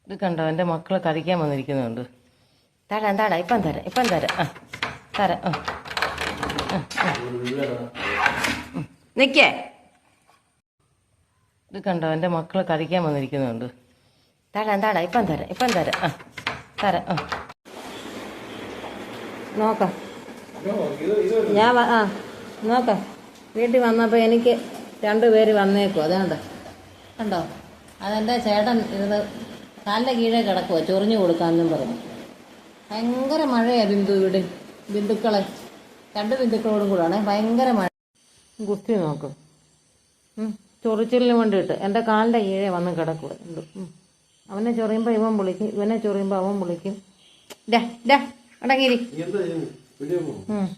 ഇത് കണ്ടോ, എൻ്റെ മക്കളെ കളിക്കാൻ വന്നിരിക്കുന്നുണ്ട്. തരാം ഇപ്പം തരാം തരാം. നിക്കേ. ഇത് കണ്ടോ, എൻ്റെ മക്കളെ കളിക്കാൻ വന്നിരിക്കുന്നുണ്ട്. തരാം ഇപ്പം തരാം. നോക്കാം ഞാൻ നോക്കാം. വീട്ടിൽ വന്നപ്പോൾ എനിക്ക് 2 പേര് വന്നേക്കും. അതുകൊണ്ട് കണ്ടോ, അതെൻ്റെ ചേട്ടൻ ഇരുന്ന് കാലിൻ്റെ കീഴേ കിടക്കുമോ, ചൊറിഞ്ഞു കൊടുക്കാമെന്നും പറഞ്ഞു. ഭയങ്കര മഴയാണ് ഇവിടെ. ബിന്ദുക്കളെ 2 ബിന്ദുക്കളോടും കൂടാണ് ഭയങ്കര മഴ. ഗുസ്തി നോക്കും. ചൊറിച്ചിലിന് വേണ്ടിയിട്ട് എൻ്റെ കാലിൻ്റെ കീഴേ വന്ന് കിടക്കുക. അവനെ ചൊറിയുമ്പോൾ ഇവൻ വിളിക്കും, ഇവനെ ചൊറിയുമ്പോൾ അവൻ വിളിക്കും. അടങ്ങിരി.